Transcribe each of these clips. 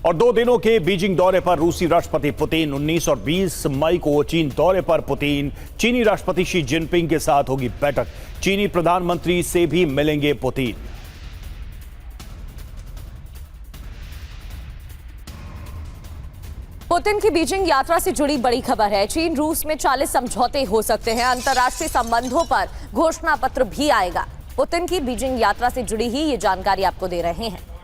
और 2 दिनों के बीजिंग दौरे पर रूसी राष्ट्रपति पुतिन 19 और 20 मई को चीन दौरे पर पुतिन। चीनी राष्ट्रपति शी जिनपिंग के साथ होगी बैठक। चीनी प्रधानमंत्री से भी मिलेंगे पुतिन। पुतिन की बीजिंग यात्रा से जुड़ी बड़ी खबर है। चीन रूस में 40 समझौते हो सकते हैं। अंतर्राष्ट्रीय संबंधों पर घोषणा पत्र भी आएगा। पुतिन की बीजिंग यात्रा से जुड़ी ही ये जानकारी आपको दे रहे हैं।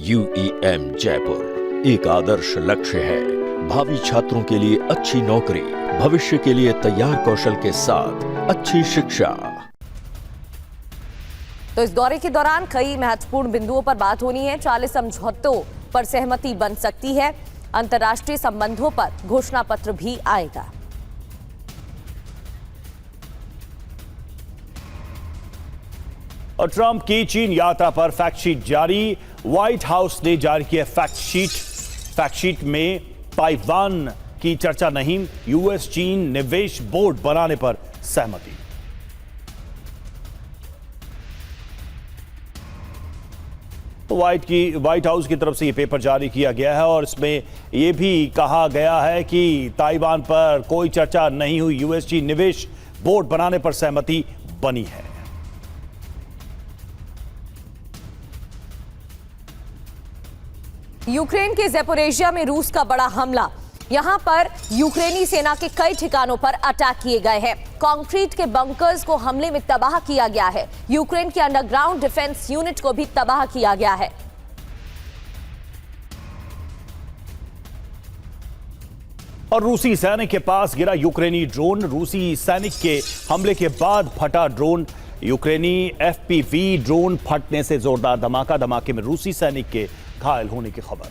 UEM जयपुर एक आदर्श लक्ष्य है। भावी छात्रों के लिए अच्छी नौकरी, भविष्य के लिए तैयार कौशल के साथ अच्छी शिक्षा। तो इस दौरे के दौरान कई महत्वपूर्ण बिंदुओं पर बात होनी है। 40 समझौतों पर सहमति बन सकती है। अंतर्राष्ट्रीय संबंधों पर घोषणा पत्र भी आएगा। और ट्रंप की चीन यात्रा पर फैक्ट शीट जारी। व्हाइट हाउस ने जारी किया फैक्ट शीट में ताइवान की चर्चा नहीं, यूएस चीन निवेश बोर्ड बनाने पर सहमति। तो व्हाइट हाउस की तरफ से यह पेपर जारी किया गया है और इसमें यह भी कहा गया है कि ताइवान पर कोई चर्चा नहीं हुई, यूएस चीन निवेश बोर्ड बनाने पर सहमति बनी है। यूक्रेन के ज़ैपोरिज़िया में रूस का बड़ा हमला। यहां पर यूक्रेनी सेना के कई ठिकानों पर अटैक किए गए हैं। कंक्रीट के बंकर्स को हमले में तबाह किया गया है। यूक्रेन के अंडरग्राउंड डिफेंस यूनिट को भी तबाह किया गया है। और रूसी सैनिक के पास गिरा यूक्रेनी ड्रोन। रूसी सैनिक के हमले के बाद फटा ड्रोन। यूक्रेनी FPV ड्रोन फटने से जोरदार धमाका। धमाके में रूसी सैनिक के घायल होने की खबर।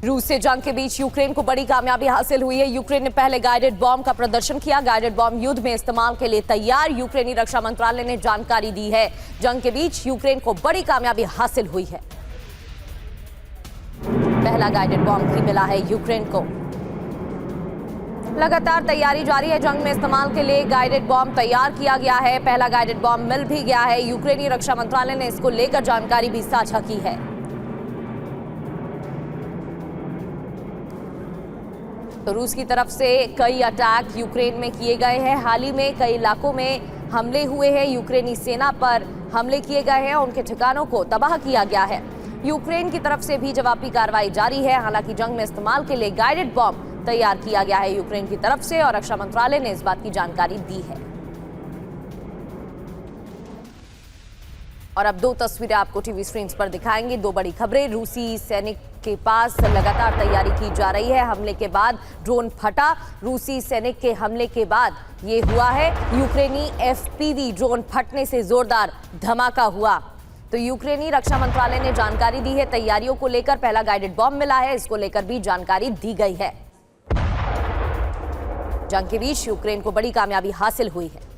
रूस से जंग के बीच यूक्रेन को बड़ी कामयाबी हासिल हुई है। यूक्रेन ने पहले गाइडेड बॉम्ब का प्रदर्शन किया। गाइडेड बॉम्ब युद्ध में इस्तेमाल के लिए तैयार, यूक्रेनी रक्षा मंत्रालय ने जानकारी दी है। जंग के बीच यूक्रेन को बड़ी कामयाबी हासिल हुई है। पहला गाइडेड बॉम्ब भी मिला है यूक्रेन को। लगातार तैयारी जारी है। जंग में इस्तेमाल के लिए गाइडेड बॉम्ब तैयार किया गया है। पहला गाइडेड बॉम्ब मिल भी गया है। यूक्रेनी रक्षा मंत्रालय ने इसको लेकर जानकारी भी साझा की है। तो रूस की तरफ से कई अटैक यूक्रेन में किए गए हैं। हाल ही में कई इलाकों में हमले हुए हैं। यूक्रेनी सेना पर हमले किए गए हैं। उनके ठिकानों को तबाह किया गया है। यूक्रेन की तरफ से भी जवाबी कार्रवाई जारी है। हालांकि जंग में इस्तेमाल के लिए गाइडेड बॉम्ब तैयार किया गया है यूक्रेन की तरफ से और रक्षा मंत्रालय ने इस बात की जानकारी दी है। और अब 2 तस्वीरें आपको टीवी स्क्रीन पर दिखाएंगे। 2 बड़ी खबरें। रूसी सैनिक के पास लगातार तैयारी की जा रही है। हमले के बाद ड्रोन फटा। रूसी सैनिक के हमले के बाद ये हुआ है। यूक्रेनी FPV ड्रोन फटने से जोरदार धमाका हुआ। तो यूक्रेनी रक्षा मंत्रालय ने जानकारी दी है। तैयारियों को लेकर पहला गाइडेड बॉम्ब मिला है, इसको लेकर भी जानकारी दी गई है। जंग के बीच यूक्रेन को बड़ी कामयाबी हासिल हुई है।